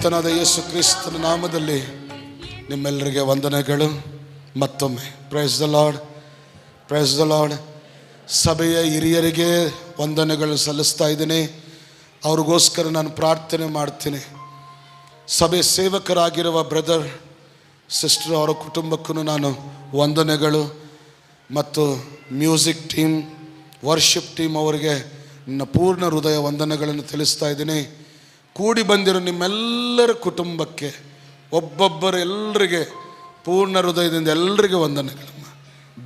ನಜರೇತನಾದ ಯೇಸು ಕ್ರಿಸ್ತನ ನಾಮದಲ್ಲಿ ನಿಮ್ಮೆಲ್ಲರಿಗೆ ವಂದನೆಗಳು. ಮತ್ತೊಮ್ಮೆ praise the lord, praise the lord. ಸಭೆಯ ಹಿರಿಯರಿಗೆ ವಂದನೆಗಳು ಸಲ್ಲಿಸ್ತಾ ಇದ್ದೀನಿ. ಅವ್ರಿಗೋಸ್ಕರ ನಾನು ಪ್ರಾರ್ಥನೆ ಮಾಡ್ತೀನಿ. ಸಭೆ ಸೇವಕರಾಗಿರುವ ಬ್ರದರ್ ಸಿಸ್ಟರ್ ಅವರ ಕುಟುಂಬಕ್ಕೂ ನಾನು ವಂದನೆಗಳು ಮತ್ತು ಮ್ಯೂಸಿಕ್ ಟೀಮ್, ವರ್ಷಿಪ್ ಟೀಮ್ ಅವರಿಗೆ ನನ್ನ ಪೂರ್ಣ ಹೃದಯ ವಂದನೆಗಳನ್ನು ತಿಳಿಸ್ತಾ ಇದ್ದೀನಿ. ಕೂಡಿ ಬಂದಿರೋ ನಿಮ್ಮೆಲ್ಲರ ಕುಟುಂಬಕ್ಕೆ ಒಬ್ಬೊಬ್ಬರು ಎಲ್ಲರಿಗೆ ಪೂರ್ಣ ಹೃದಯದಿಂದ ಎಲ್ಲರಿಗೆ ವಂದನೆಗಳಮ್ಮ.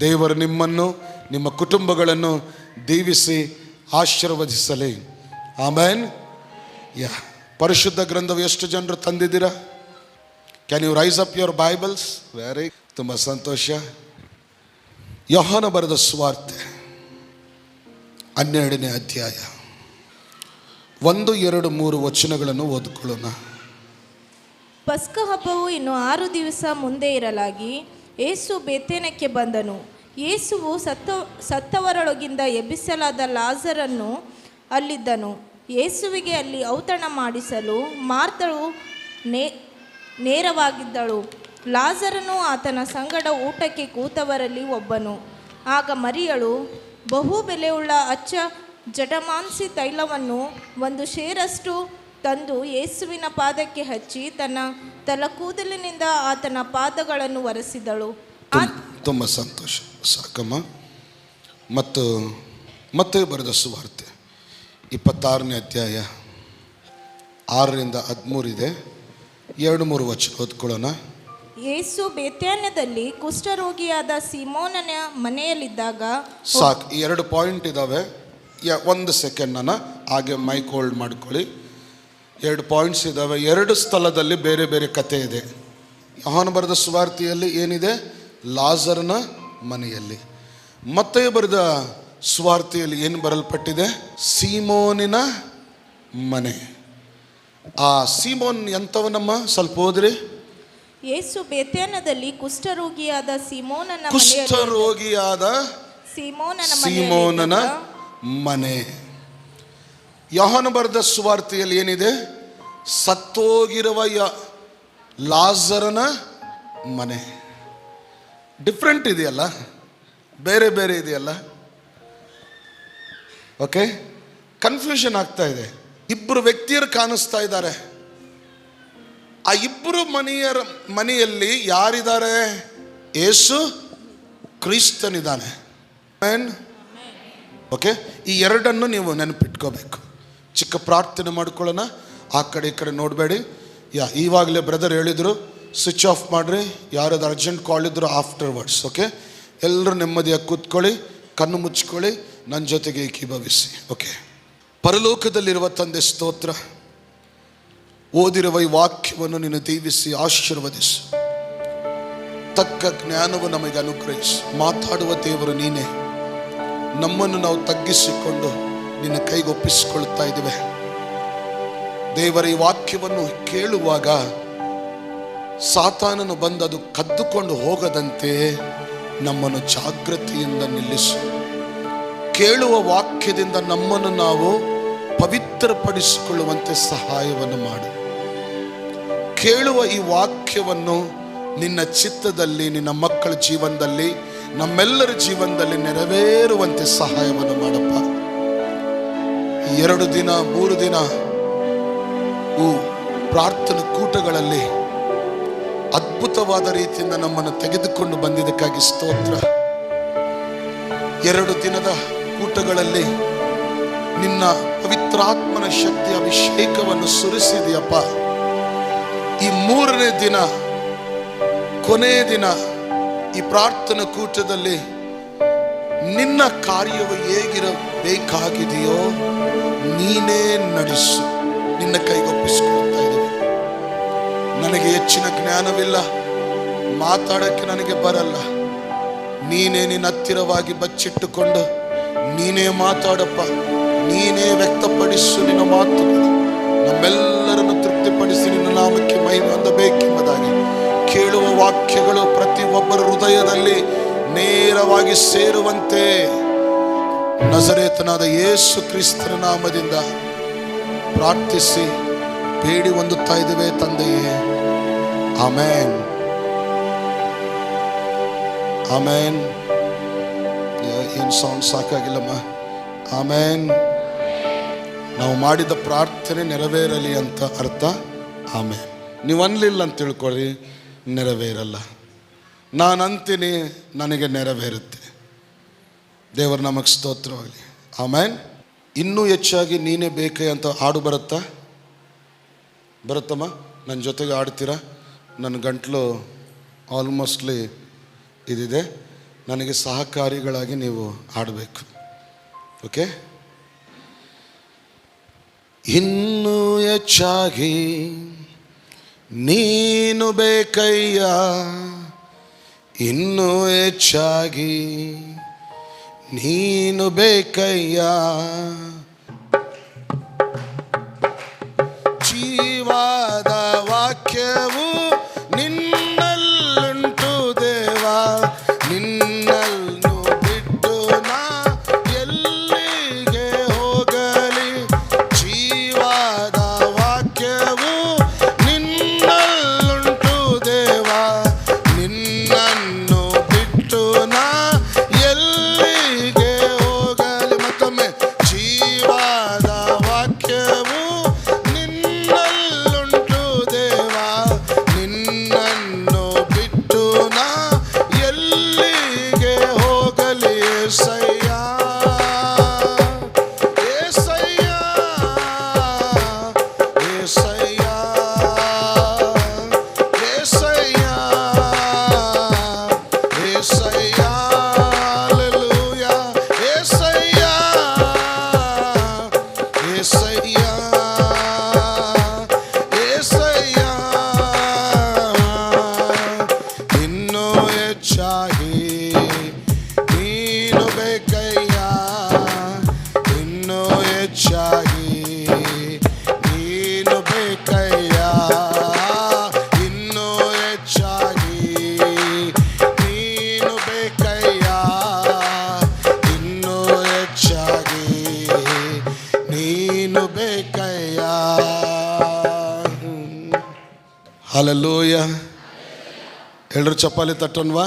ದೇವರು ನಿಮ್ಮನ್ನು ನಿಮ್ಮ ಕುಟುಂಬಗಳನ್ನು ದೀವಿಸಿ ಆಶೀರ್ವದಿಸಲಿ. ಆಮೇನ್. ಪರಿಶುದ್ಧ ಗ್ರಂಥವು ಎಷ್ಟು ಜನರು ತಂದಿದ್ದೀರಾ? Can you rise up your Bibles? Very ತುಂಬ ಸಂತೋಷ. ಯೋಹಾನ ಬರೆದ ಸುವಾರ್ತೆ 12ನೇ ಅಧ್ಯಾಯ 1, 2, 3 ವಚನಗಳನ್ನು ಓದಿಕೊಳ್ಳೋಣ. ಪಸ್ಕ ಹಬ್ಬವು ಇನ್ನು 6 ದಿವಸ ಮುಂದೆ ಇರಲಾಗಿ ಯೇಸು ಬೇತೇನಕ್ಕೆ ಬಂದನು. ಯೇಸುವು ಸತ್ತವರೊಳಗಿಂದ ಎಬ್ಬಿಸಲಾದ ಲಾಜರನ್ನು ಅಲ್ಲಿದ್ದನು. ಯೇಸುವಿಗೆ ಅಲ್ಲಿ ಔತಣ ಮಾಡಿಸಲು ಮಾರ್ತಳು ನೇರವಾಗಿದ್ದಳು. ಲಾಜರನು ಆತನ ಸಂಗಡ ಊಟಕ್ಕೆ ಕೂತವರಲ್ಲಿ ಒಬ್ಬನು. ಆಗ ಮರಿಯಳು ಬಹು ಬೆಲೆಯುಳ್ಳ ಅಚ್ಚ ಜಟಮಾಂಸಿ ತೈಲವನ್ನು 1 ಶೇರಷ್ಟು ತಂದು ಯೇಸುವಿನ ಪಾದಕ್ಕೆ ಹಚ್ಚಿ ತನ್ನ ತಲಕೂದಲಿನಿಂದ ಆತನ ಪಾದಗಳನ್ನು ಒರೆಸಿದಳು. ತುಂಬ ಸಂತೋಷ. ಸಾಕಮ್ಮ. ಮತ್ತೆ ಬರೆದ ಸುವಾರ್ತೆ 26ನೇ ಅಧ್ಯಾಯ 6ರಿಂದ 13 ಇದೆ. 2-3 ವಚನ ಓದ್ಕೊಳ್ಳೋಣ. ಯೇಸು ಬೇತ್ಯಾನ್ಯದಲ್ಲಿ ಕುಷ್ಠರೋಗಿಯಾದ ಸೀಮೋನನ ಮನೆಯಲ್ಲಿದ್ದಾಗ. ಸಾಕು, 2 ಪಾಯಿಂಟ್ ಇದ್ದಾವೆ. 1 ಸೆಕೆಂಡ್ ನಾನು ಹಾಗೆ ಮೈಕ್ ಹೋಲ್ಡ್ ಮಾಡ್ಕೊಳ್ಳಿ. 2 ಪಾಯಿಂಟ್ಸ್ ಇದ್ದಾವೆ. 2 ಸ್ಥಳದಲ್ಲಿ ಬೇರೆ ಬೇರೆ ಕಥೆ ಇದೆ. ಯೋಹಾನ ಬರೆದ ಸುವಾರ್ತೆಯಲ್ಲಿ ಏನಿದೆ? ಲಾಜರನ ಮನೆಯಲ್ಲಿ. ಮತ್ತೆ ಬರೆದ ಸುವಾರ್ತೆಯಲ್ಲಿ ಏನು ಬರಲ್ಪಟ್ಟಿದೆ? ಸೀಮೋನಿನ ಮನೆ. ಆ ಸೀಮೋನ್ ಎಂಥವನಮ್ಮ? ಸ್ವಲ್ಪ ಓದ್ರಿ. ಯೇಸು ಬೇತ್ಯಾನ್ಯದಲ್ಲಿ ಕುಷ್ಠರೋಗಿಯಾದ ಸೀಮೋನನ ಮನೆ. ಯೋಹಾನ ಬರೆದ ಸುವಾರ್ತೆಯಲ್ಲಿ ಏನಿದೆ? ಸತ್ತೋಗಿರುವ ಲಾಜರನ ಮನೆ. ಡಿಫ್ರೆಂಟ್ ಇದೆಯಲ್ಲ, ಬೇರೆ ಬೇರೆ ಇದೆಯಲ್ಲ. ಓಕೆ, ಕನ್ಫ್ಯೂಷನ್ ಆಗ್ತಾ ಇದೆ. 2 ವ್ಯಕ್ತಿಯರು ಕಾಣಿಸ್ತಾ ಇದ್ದಾರೆ. ಆ 2 ಮನೆಯಲ್ಲಿ ಯಾರಿದ್ದಾರೆ? ಯೇಸು ಕ್ರಿಸ್ತನಿದ್ದಾನೆ. ಓಕೆ, ಈ 2 ನೀವು ನೆನಪಿಟ್ಕೋಬೇಕು. ಚಿಕ್ಕ ಪ್ರಾರ್ಥನೆ ಮಾಡ್ಕೊಳ್ಳೋಣ. ಆ ಕಡೆ ಈ ಕಡೆ ನೋಡಬೇಡಿ. ಇವಾಗಲೇ ಬ್ರದರ್ ಹೇಳಿದರು ಸ್ವಿಚ್ ಆಫ್ ಮಾಡಿರಿ. ಯಾರಾದ್ರು ಅರ್ಜೆಂಟ್ ಕಾಲ್ ಇದ್ರು ಆಫ್ಟರ್ವರ್ಡ್ಸ್. ಓಕೆ, ಎಲ್ಲರೂ ನೆಮ್ಮದಿಯಾಗಿ ಕೂತ್ಕೊಳ್ಳಿ, ಕಣ್ಣು ಮುಚ್ಕೊಳ್ಳಿ, ನನ್ನ ಜೊತೆಗೆ ಏಕೀಭವಿಸಿ. ಓಕೆ. ಪರಲೋಕದಲ್ಲಿರುವ ತಂದೆ ಸ್ತೋತ್ರ. ಓದಿರುವ ಈ ವಾಕ್ಯವನ್ನು ನೀನು ದೀವಿಸಿ ಆಶೀರ್ವದಿಸು. ತಕ್ಕ ಜ್ಞಾನವು ನಮಗೆ ಅನುಗ್ರಹಿಸು. ಮಾತಾಡುವ ದೇವರು ನೀನೇ. ನಮ್ಮನ್ನು ನಾವು ತಗ್ಗಿಸಿಕೊಂಡು ನಿನ್ನ ಕೈಗೊಪ್ಪಿಸಿಕೊಳ್ತಾ ಇದ್ದೇವೆ. ದೇವರ ಈ ವಾಕ್ಯವನ್ನು ಕೇಳುವಾಗ ಸಾತಾನನು ಬಂದು ಅದು ಕದ್ದುಕೊಂಡು ಹೋಗದಂತೆ ನಮ್ಮನ್ನು ಜಾಗೃತಿಯಿಂದ ನಿಲ್ಲಿಸು. ಕೇಳುವ ವಾಕ್ಯದಿಂದ ನಮ್ಮನ್ನು ನಾವು ಪವಿತ್ರಪಡಿಸಿಕೊಳ್ಳುವಂತೆ ಸಹಾಯವನ್ನು ಮಾಡು. ಕೇಳುವ ಈ ವಾಕ್ಯವನ್ನು ನಿನ್ನ ಚಿತ್ತದಲ್ಲಿ, ನಿನ್ನ ಮಕ್ಕಳ ಜೀವನದಲ್ಲಿ, ನಮ್ಮೆಲ್ಲರ ಜೀವನದಲ್ಲಿ ನೆರವೇರುವಂತೆ ಸಹಾಯವನ್ನು ಮಾಡಪ್ಪ. 2 ದಿನ 3 ದಿನ ಪ್ರಾರ್ಥನಾ ಕೂಟಗಳಲ್ಲಿ ಅದ್ಭುತವಾದ ರೀತಿಯಿಂದ ನಮ್ಮನ್ನು ತೆಗೆದುಕೊಂಡು ಬಂದಿದ್ದಕ್ಕಾಗಿ ಸ್ತೋತ್ರ. 2 ದಿನದ ಕೂಟಗಳಲ್ಲಿ ನಿನ್ನ ಪವಿತ್ರಾತ್ಮನ ಶಕ್ತಿ ಅಭಿಷೇಕವನ್ನು ಸುರಿಸಿದೆಯಪ್ಪ. ಈ 3ನೇ ದಿನ, ಕೊನೆಯ ದಿನ ಈ ಪ್ರಾರ್ಥನಾ ಕೂಟದಲ್ಲಿ ನಿನ್ನ ಕಾರ್ಯವು ಹೇಗಿರಬೇಕಾಗಿದೆಯೋ ನೀನೇ ನಡೆಸು. ನಿನ್ನ ಕೈಗೊಪ್ಪಿಸಿಕೊಳ್ತಾ ಇದ್ದೇವೆ. ನನಗೆ ಹೆಚ್ಚಿನ ಜ್ಞಾನವಿಲ್ಲ, ಮಾತಾಡೋಕ್ಕೆ ನನಗೆ ಬರಲ್ಲ. ನೀನೇ ನಿನ್ನ ಹತ್ತಿರವಾಗಿ ಬಚ್ಚಿಟ್ಟುಕೊಂಡು ನೀನೇ ಮಾತಾಡಪ್ಪ. ನೀನೇ ವ್ಯಕ್ತಪಡಿಸು ನಿನ್ನ ಮಾತುಗಳು. ನಮ್ಮೆಲ್ಲರನ್ನು ತೃಪ್ತಿಪಡಿಸಿ ನಿನ್ನ ನಾಮಕ್ಕೆ ಮಹಿಮೆ ಹೊಂದಬೇಕೆಂಬುದಾಗಿ ಕೇಳುವ ವಾಕ್ಯಗಳು ಪ್ರತಿಯೊಬ್ಬರ ಹೃದಯದಲ್ಲಿ ನೇರವಾಗಿ ಸೇರುವಂತೆ ನಜರೇತನಾದ ಯೇಸು ಕ್ರಿಸ್ತನ ನಾಮದಿಂದ ಪ್ರಾರ್ಥಿಸಿ ಬೇಡಿ ಹೊಂದುತ್ತಾ ಇದ್ದೇವೆ ತಂದೆಯೇ. ಆಮೇನ್, ಆಮೇನ್. ಏನು ಸೌಂಡ್ ಸಾಕಾಗಿಲ್ಲಮ್ಮ. ಆಮೇನ್. ನಾವು ಮಾಡಿದ ಪ್ರಾರ್ಥನೆ ನೆರವೇರಲಿ ಅಂತ ಅರ್ಥ. ಆಮೇನ್. ನೀವು ಅನ್ಲಿಲ್ಲ ಅಂತ ತಿಳ್ಕೊಳ್ಳಿ, ನೆರವೇರಲ್ಲ. ನಾನು ಅಂತೀನಿ, ನನಗೆ ನೆರವೇರುತ್ತೆ. ದೇವರ ನಮಗೆ ಸ್ತೋತ್ರವಾಗಲಿ. ಆಮೇನ್. ಇನ್ನೂ ಹೆಚ್ಚಾಗಿ ನೀನೇ ಬೇಕೇ ಅಂತ ಹಾಡು ಬರುತ್ತಾ? ಬರುತ್ತಮ್ಮ? ನನ್ನ ಜೊತೆಗೆ ಆಡ್ತೀರಾ? ನನ್ನ ಗಂಟಲು ಆಲ್ಮೋಸ್ಟ್ಲಿ ಇದಿದೆ. ನನಗೆ ಸಹಕಾರಿಗಳಾಗಿ ನೀವು ಹಾಡಬೇಕು. ಓಕೆ? ಇನ್ನೂ ಹೆಚ್ಚಾಗಿ ನೀನು ಬೇಕಯ್ಯ, ಇನ್ನೂ ಹೆಚ್ಚಾಗಿ ನೀನು ಬೇಕಯ್ಯ. ಜೀವದ ವಾಕ್ಯವು ನಿನ್ನಲ್ಲುಂಟು ದೇವಾ, ನಿನ್ನನ್ನು ಬಿಟ್ಟು ನಾ ಎಲ್ಲಿಗೆ ಹೋಗಲಿ. ಜೀವದ ವಾಕ್ಯವು ನಿನ್ನಲ್ಲುಂಟು ದೇವಾ, ನಿನ್ನನ್ನು ಬಿಟ್ಟು ನಾ ಎಲ್ಲಿಗೆ ಹೋಗಲಿ. ಮತ್ತೊಮ್ಮೆ, ಜೀವದ ವಾಕ್ಯವು ನಿನ್ನಲ್ಲುಂಟು ದೇವಾ, ನಿನ್ನನ್ನು ಬಿಟ್ಟು ನಾ ಎಲ್ಲಿಗೆ ಹೋಗಲಿ. ಏಸಯ್ಯ, ಏಸಯ್ಯ, ಏಸಯ್ಯ, ಏಸಯ್ಯ, ಏಸಯ್ಯ, ಹಲ್ಲೆಲೂಯಾ. ಏಸಯ್ಯ, ಏಸಯ್ಯ, ಏಸಯ್ಯ. ಇನ್ನೂ ಹೆಚ್ಚಾಗಿ ನೀನು ಬೇಕಯ್ಯ, ಇನ್ನೂ ಹೆಚ್ಚಾಗಿ ನೀನು ಬೇಕಯ್ಯ, ಇನ್ನೂ ಹೆಚ್ಚಾಗಿ ನೀನು ಬೇಕಯ್ಯ, ಇನ್ನೂ ಹೆಚ್ಚಾಗಿ ನೀನು ಬೇಕಯ್ಯ. ಹಲ್ಲೆಲೂಯಾ. ಎಲ್ಲರೂ ಚಪ್ಪಾಳೆ ತಟ್ಟೋಣವಾ?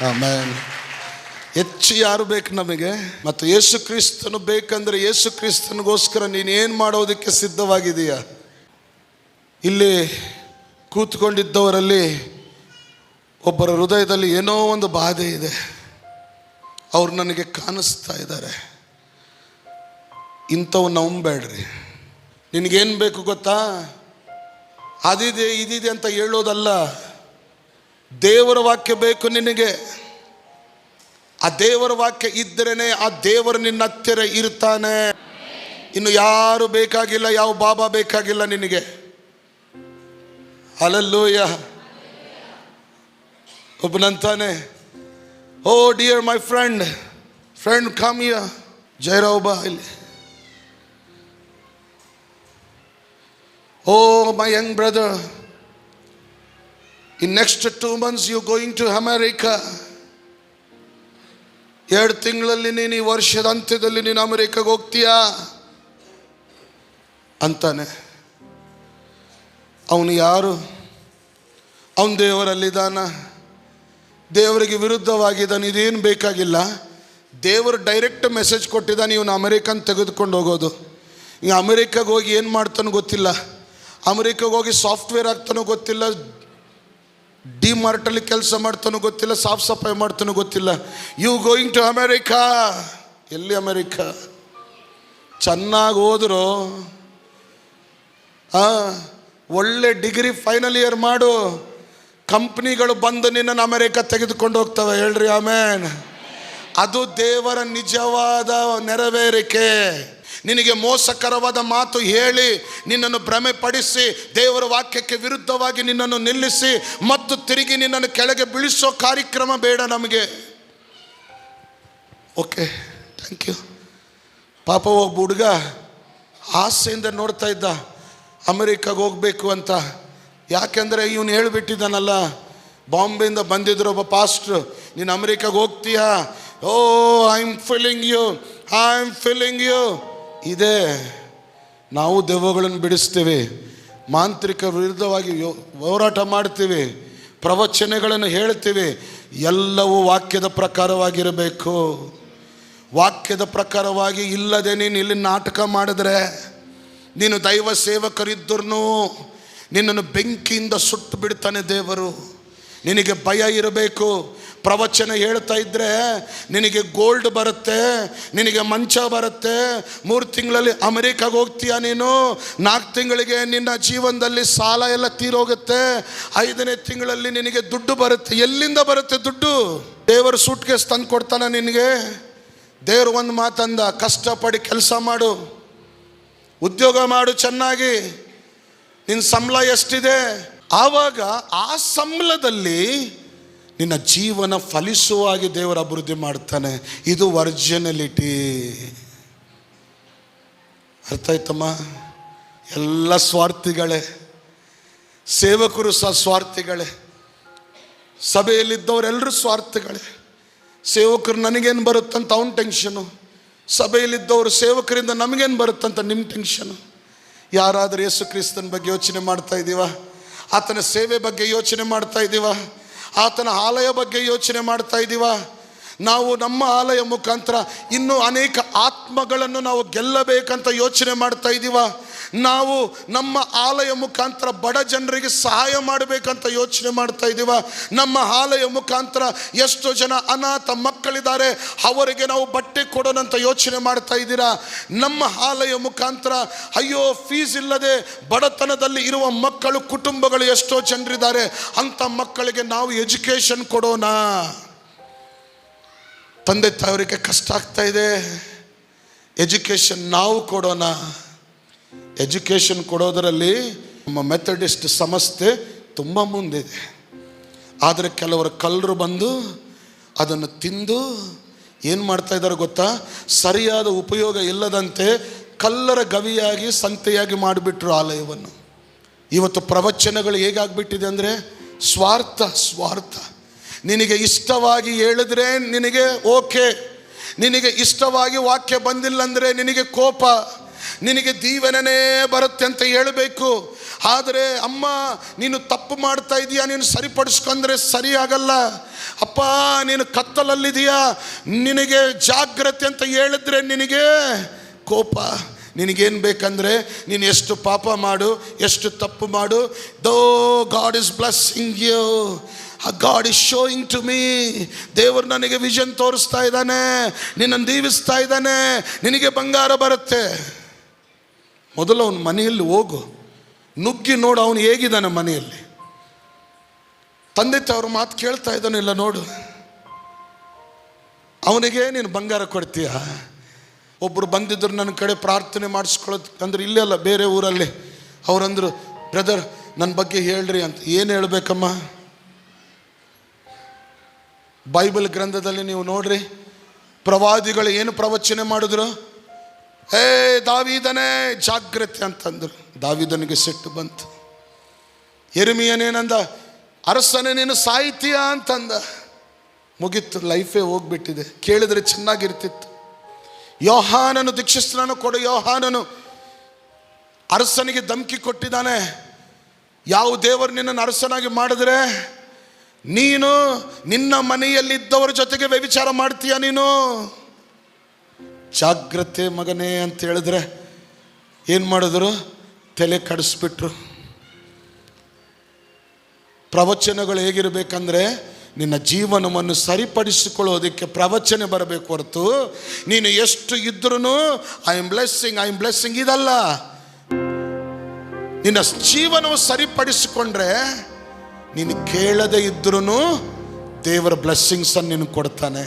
ಆಮೇನ್. ಹೆಚ್ಚು ಯಾರು ಬೇಕು ನಮಗೆ? ಮತ್ತು ಯೇಸು ಕ್ರಿಸ್ತನು ಬೇಕಂದ್ರೆ ಯೇಸು ಕ್ರಿಸ್ತನಿಗೋಸ್ಕರ ನೀನೇನು ಮಾಡೋದಕ್ಕೆ ಸಿದ್ಧವಾಗಿದೆಯಾ? ಇಲ್ಲಿ ಕೂತ್ಕೊಂಡಿದ್ದವರಲ್ಲಿ ಒಬ್ಬರ ಹೃದಯದಲ್ಲಿ ಏನೋ ಒಂದು ಬಾಧೆ ಇದೆ. ಅವ್ರು ನನಗೆ ಕಾಣಿಸ್ತಾ ಇದ್ದಾರೆ. ಇಂಥವು ನಂಬೇಡ್ರಿ. ನಿನಗೇನು ಬೇಕು ಗೊತ್ತಾ? ಅದಿದೆ ಇದಿದೆ ಅಂತ ಹೇಳೋದಲ್ಲ. ದೇವರ ವಾಕ್ಯ ಬೇಕು ನಿನಗೆ. ಆ ದೇವರ ವಾಕ್ಯ ಇದ್ದರೇನೆ ಆ ದೇವರು ನಿನ್ನ ಹತ್ತಿರ ಇರ್ತಾನೆ. ಇನ್ನು ಯಾರು ಬೇಕಾಗಿಲ್ಲ, ಯಾವ ಬಾಬಾ ಬೇಕಾಗಿಲ್ಲ ನಿನಗೆ. ಹಲ್ಲೆಲೂಯಾ. ಒಬ್ಬನಂತಾನೆ, oh dear my friend come here. Jayarao ಬಾ ಇಲ್ಲಿ. Oh my young brother, in next 2 months you're going to America. 2 ತಿಂಗಳಲ್ಲಿ ನೀನು ಈ ವರ್ಷದ ಅಂತ್ಯದಲ್ಲಿ ನೀನು ಅಮೆರಿಕಾಗೆ ಹೋಗ್ತೀಯಾ ಅಂತಾನೆ. ಅವನು ಯಾರು? ಅವನು ದೇವರಲ್ಲಿದ್ದಾನ? ದೇವರಿಗೆ ವಿರುದ್ಧವಾಗಿದ್ದಾನೆ. ಇದೇನು ಬೇಕಾಗಿಲ್ಲ. ದೇವರು ಡೈರೆಕ್ಟ್ ಮೆಸೇಜ್ ಕೊಟ್ಟಿದ್ದಾನೆ, ಇವನು ಅಮೆರಿಕನ್ ತೆಗೆದುಕೊಂಡು ಹೋಗೋದು. ಈಗ ಅಮೆರಿಕಾಗೆ ಹೋಗಿ ಏನು ಮಾಡ್ತಾನೋ ಗೊತ್ತಿಲ್ಲ. ಅಮೆರಿಕಾಗೆ ಹೋಗಿ ಸಾಫ್ಟ್ವೇರ್ ಆಗ್ತಾನೋ ಗೊತ್ತಿಲ್ಲ, ಡಿಮಾರ್ಟಲ್ಲಿ ಕೆಲಸ ಮಾಡ್ತಾನೋ ಗೊತ್ತಿಲ್ಲ, ಸಾಫ್ ಸಫಾಯಿ ಮಾಡ್ತಾನೋ ಗೊತ್ತಿಲ್ಲ. You going to America. ಎಲ್ಲಿ ಅಮೆರಿಕಾ? ಚೆನ್ನಾಗಿ ಹೋದ್ರು, ಒಳ್ಳೆ ಡಿಗ್ರಿ ಫೈನಲ್ ಇಯರ್ ಮಾಡು, ಕಂಪ್ನಿಗಳು ಬಂದು ನಿನ್ನನ್ನು ಅಮೆರಿಕ ತೆಗೆದುಕೊಂಡು ಹೋಗ್ತವೆ. ಹೇಳ್ರಿ ಆಮೇನ್. ಅದು ದೇವರ ನಿಜವಾದ ನೆರವೇರಿಕೆ. ನಿನಗೆ ಮೋಸಕರವಾದ ಮಾತು ಹೇಳಿ ನಿನ್ನನ್ನು ಭ್ರಮೆ ಪಡಿಸಿ ದೇವರ ವಾಕ್ಯಕ್ಕೆ ವಿರುದ್ಧವಾಗಿ ನಿನ್ನನ್ನು ನಿಲ್ಲಿಸಿ ಮತ್ತು ತಿರುಗಿ ನಿನ್ನನ್ನು ಕೆಳಗೆ ಬೀಳಿಸೋ ಕಾರ್ಯಕ್ರಮ ಬೇಡ ನಮಗೆ. Okay, thank you. ಪಾಪ ಒಬ್ಬ ಹುಡುಗ ಆಸೆಯಿಂದ ನೋಡ್ತಾ ಇದ್ದ ಅಮೆರಿಕಾಗೆ ಹೋಗಬೇಕು ಅಂತ. ಯಾಕೆಂದರೆ ಇವನು ಹೇಳಿಬಿಟ್ಟಿದ್ದಾನಲ್ಲ, ಬಾಂಬೆಯಿಂದ ಬಂದಿದ್ರು ಒಬ್ಬ ಪಾಸ್ಟ್ರು, ನೀನು ಅಮೆರಿಕಾಗೆ ಹೋಗ್ತೀಯಾ? ಓ ಐ ಆಮ್ ಫೀಲಿಂಗ್ ಯು ಇದೆ. ನಾವು ದೆವ್ವಗಳನ್ನು ಬಿಡಿಸ್ತೀವಿ, ಮಾಂತ್ರಿಕ ವಿರುದ್ಧವಾಗಿ ಹೋರಾಟ ಮಾಡ್ತೀವಿ, ಪ್ರವಚನೆಗಳನ್ನು ಹೇಳ್ತೀವಿ. ಎಲ್ಲವೂ ವಾಕ್ಯದ ಪ್ರಕಾರವಾಗಿರಬೇಕು. ವಾಕ್ಯದ ಪ್ರಕಾರವಾಗಿ ಇಲ್ಲದೆ ನೀನು ಇಲ್ಲಿ ನಾಟಕ ಮಾಡಿದ್ರೆ, ನೀನು ದೈವ ಸೇವಕರಿದ್ದರೂ ನಿನ್ನನ್ನು ಬೆಂಕಿಯಿಂದ ಸುಟ್ಟು ಬಿಡ್ತಾನೆ ದೇವರು. ನಿನಗೆ ಭಯ ಇರಬೇಕು. ಪ್ರವಚನ ಹೇಳ್ತಾ ಇದ್ದರೆ ನಿನಗೆ ಗೋಲ್ಡ್ ಬರುತ್ತೆ, ನಿನಗೆ ಮಂಚ ಬರುತ್ತೆ. 3 ತಿಂಗಳಲ್ಲಿ ಅಮೆರಿಕಾಗೆ ಹೋಗ್ತೀಯ ನೀನು, 4 ತಿಂಗಳಿಗೆ ನಿನ್ನ ಜೀವನದಲ್ಲಿ ಸಾಲ ಎಲ್ಲ ತೀರೋಗುತ್ತೆ, 5ನೇ ತಿಂಗಳಲ್ಲಿ ನಿನಗೆ ದುಡ್ಡು ಬರುತ್ತೆ. ಎಲ್ಲಿಂದ ಬರುತ್ತೆ ದುಡ್ಡು? ದೇವರು ಸೂಟ್ ಕೇಸ್ ತಂದು ಕೊಡ್ತಾನೆ ನಿನಗೆ? ದೇವರು ಒಂದು ಮಾತಂದ, ಕಷ್ಟಪಡಿ ಕೆಲಸ ಮಾಡು, ಉದ್ಯೋಗ ಮಾಡು ಚೆನ್ನಾಗಿ, ನಿನ್ನ ಸಂಬಳ ಎಷ್ಟಿದೆ, ಆವಾಗ ಆ ಸಂಬಳದಲ್ಲಿ ನಿನ್ನ ಜೀವನ ಫಲಿಸುವಾಗಿ ದೇವರು ಅಭಿವೃದ್ಧಿ ಮಾಡ್ತಾನೆ. ಇದು ಒರಿಜಿನಲಿಟಿ. ಅರ್ಥ ಆಯ್ತಮ್ಮ? ಎಲ್ಲ ಸ್ವಾರ್ಥಿಗಳೇ, ಸೇವಕರು ಸಹ ಸ್ವಾರ್ಥಿಗಳೇ, ಸಭೆಯಲ್ಲಿದ್ದವರೆಲ್ಲರೂ ಸ್ವಾರ್ಥಿಗಳೇ. ಸೇವಕರು ನನಗೇನು ಬರುತ್ತಂತ ಅವನ ಟೆನ್ಷನು, ಸಭೆಯಲ್ಲಿದ್ದವರು ಸೇವಕರಿಂದ ನಮಗೇನು ಬರುತ್ತಂತ ನಿಮ್ಮ ಟೆನ್ಷನು. ಯಾರಾದರೂ ಯೇಸು ಕ್ರಿಸ್ತನ ಬಗ್ಗೆ ಯೋಚನೆ ಮಾಡ್ತಾ ಇದ್ದೀವ? ಆತನ ಸೇವೆ ಬಗ್ಗೆ ಯೋಚನೆ ಮಾಡ್ತಾ ಇದ್ದೀವ? ಆತನ ಆಲಯ ಬಗ್ಗೆ ಯೋಚನೆ ಮಾಡ್ತಾ ಇದ್ದೀವ? ನಾವು ನಮ್ಮ ಆಲಯ ಮುಖಾಂತರ ಇನ್ನೂ ಅನೇಕ ಆತ್ಮಗಳನ್ನು ನಾವು ಗೆಲ್ಲಬೇಕಂತ ಯೋಚನೆ ಮಾಡ್ತಾ ಇದ್ದೀವ? ನಾವು ನಮ್ಮ ಆಲಯ ಮುಖಾಂತರ ಬಡ ಜನರಿಗೆ ಸಹಾಯ ಮಾಡಬೇಕಂತ ಯೋಚನೆ ಮಾಡ್ತಾ ಇದ್ದೀವ? ನಮ್ಮ ಆಲಯ ಮುಖಾಂತರ ಎಷ್ಟೋ ಜನ ಅನಾಥ ಮಕ್ಕಳಿದ್ದಾರೆ, ಅವರಿಗೆ ನಾವು ಬಟ್ಟೆ ಕೊಡೋಣಂತ ಯೋಚನೆ ಮಾಡ್ತಾ ಇದ್ದೀರಾ? ನಮ್ಮ ಆಲಯ ಮುಖಾಂತರ ಅಯ್ಯೋ ಫೀಸ್ ಇಲ್ಲದೆ ಬಡತನದಲ್ಲಿ ಇರುವ ಮಕ್ಕಳು ಕುಟುಂಬಗಳು ಎಷ್ಟೋ ಜನರಿದ್ದಾರೆ, ಅಂಥ ಮಕ್ಕಳಿಗೆ ನಾವು ಎಜುಕೇಷನ್ ಕೊಡೋಣ. ತಂದೆ ತಾಯವರಿಗೆ ಕಷ್ಟ ಆಗ್ತಾ ಇದೆ, ಎಜುಕೇಷನ್ ನಾವು ಕೊಡೋಣ. ಎಜುಕೇಷನ್ ಕೊಡೋದರಲ್ಲಿ ನಮ್ಮ ಮೆಥಡಿಸ್ಟ್ ಸಂಸ್ಥೆ ತುಂಬ ಮುಂದಿದೆ. ಆದರೆ ಕೆಲವರು ಕಳ್ಳರು ಬಂದು ಅದನ್ನು ತಿಂದು ಏನು ಮಾಡ್ತಾ ಇದ್ದಾರೆ ಗೊತ್ತಾ? ಸರಿಯಾದ ಉಪಯೋಗ ಇಲ್ಲದಂತೆ ಕಳ್ಳರ ಗವಿಯಾಗಿ ಸಂತೆಯಾಗಿ ಮಾಡಿಬಿಟ್ರು ಆಲಯವನ್ನು. ಇವತ್ತು ಪ್ರವಚನಗಳು ಹೇಗಾಗ್ಬಿಟ್ಟಿದೆ ಅಂದರೆ ಸ್ವಾರ್ಥ. ನಿನಗೆ ಇಷ್ಟವಾಗಿ ಹೇಳಿದ್ರೆ ನಿನಗೆ ಓಕೆ, ನಿನಗೆ ಇಷ್ಟವಾಗಿ ವಾಕ್ಯ ಬಂದಿಲ್ಲ ಅಂದರೆ ನಿನಗೆ ಕೋಪ, ನಿನಗೆ ದೀವನೇ ಬರುತ್ತೆ ಅಂತ ಹೇಳಬೇಕು. ಆದರೆ ಅಮ್ಮ ನೀನು ತಪ್ಪು ಮಾಡ್ತಾ ಇದೀಯಾ, ನೀನು ಸರಿಪಡಿಸ್ಕೊಂಡ್ರೆ ಸರಿ ಆಗಲ್ಲ. ಅಪ್ಪ ನೀನು ಕತ್ತಲಲ್ಲಿದೆಯಾ, ನಿನಗೆ ಜಾಗ್ರತೆ ಅಂತ ಹೇಳಿದ್ರೆ ನಿನಗೆ ಕೋಪ. ನಿನಗೇನು ಬೇಕಂದರೆ ನೀನು ಎಷ್ಟು ಪಾಪ ಮಾಡು, ಎಷ್ಟು ತಪ್ಪು ಮಾಡು, though God is blessing you, God is showing to me, ದೇವರು ನನಗೆ ವಿಷನ್ ತೋರಿಸ್ತಾ ಇದ್ದಾನೆ, ನಿನ್ನನ್ನು ದೀವಿಸ್ತಾ ಇದ್ದಾನೆ, ನಿನಗೆ ಬಂಗಾರ ಬರುತ್ತೆ. ಮೊದಲು ಅವನ ಮನೆಯಲ್ಲಿ ಹೋಗು, ನುಗ್ಗಿ ನೋಡು ಅವನು ಹೇಗಿದ್ದಾನೆ ಮನೆಯಲ್ಲಿ. ತಂದೆ ತಾವ್ರ ಮಾತು ಕೇಳ್ತಾ ಇದ್ದಾನಿಲ್ಲ ನೋಡು. ಅವನಿಗೆ ನೀನು ಬಂಗಾರ ಕೊಡ್ತೀಯ? ಒಬ್ಬರು ಬಂದಿದ್ದರು ನನ್ನ ಕಡೆ ಪ್ರಾರ್ಥನೆ ಮಾಡಿಸ್ಕೊಳ್ಳೋದು ಅಂದ್ರೆ ಇಲ್ಲೇ ಅಲ್ಲ ಬೇರೆ ಊರಲ್ಲಿ. ಅವರಂದರು ಬ್ರದರ್ ನನ್ನ ಬಗ್ಗೆ ಹೇಳ್ರಿ ಅಂತ. ಏನು ಹೇಳ್ಬೇಕಮ್ಮ? ಬೈಬಲ್ ಗ್ರಂಥದಲ್ಲಿ ನೀವು ನೋಡ್ರಿ, ಪ್ರವಾದಿಗಳು ಏನು ಪ್ರವಚನೆ ಮಾಡಿದ್ರು? ದಾವೀದನೇ ಜಾಗ್ರತೆ ಅಂತಂದರು. ದಾವೀದನಿಗೆ ಸಿಟ್ಟು ಬಂತು. ಯೆರೆಮೀಯನೇನಂದ? ಅರಸನೇ ನೀನು ಸಾಹಿತ್ಯ ಅಂತಂದ. ಮುಗಿತು, ಲೈಫೇ ಹೋಗ್ಬಿಟ್ಟಿದೆ. ಕೇಳಿದ್ರೆ ಚೆನ್ನಾಗಿರ್ತಿತ್ತು. ಯೋಹಾನನು ದೀಕ್ಷಾಸ್ನಾನ ಕೊಡು, ಯೋಹಾನನು ಅರಸನಿಗೆ ಧಮಕಿ ಕೊಟ್ಟಿದ್ದಾನೆ. ಯಾವ ದೇವರು ನಿನ್ನನ್ನು ಅರಸನಾಗಿ ಮಾಡಿದ್ರೆ ನೀನು ನಿನ್ನ ಮನೆಯಲ್ಲಿದ್ದವರ ಜೊತೆಗೆ ವ್ಯಭಿಚಾರ ಮಾಡ್ತೀಯ ನೀನು? ಜಾಗ್ರತೆ ಮಗನೇ ಅಂತ ಹೇಳಿದ್ರೆ ಏನು ಮಾಡಿದ್ರು? ತಲೆ ಕಡಿಸ್ಬಿಟ್ರು. ಪ್ರವಚನಗಳು ಹೇಗಿರಬೇಕಂದ್ರೆ ನಿನ್ನ ಜೀವನವನ್ನು ಸರಿಪಡಿಸಿಕೊಳ್ಳೋದಕ್ಕೆ ಪ್ರವಚನೆ ಬರಬೇಕು ಹೊರತು ನೀನು ಎಷ್ಟು ಇದ್ರೂ ಐ ಆಮ್ ಬ್ಲೆಸ್ಸಿಂಗ್ ಇದಲ್ಲ. ನಿನ್ನ ಜೀವನವು ಸರಿಪಡಿಸಿಕೊಂಡ್ರೆ ನೀನು ಕೇಳದೇ ಇದ್ರೂ ದೇವರ ಬ್ಲೆಸ್ಸಿಂಗ್ಸನ್ನು ನಿನಗೆ ಕೊಡ್ತಾನೆ.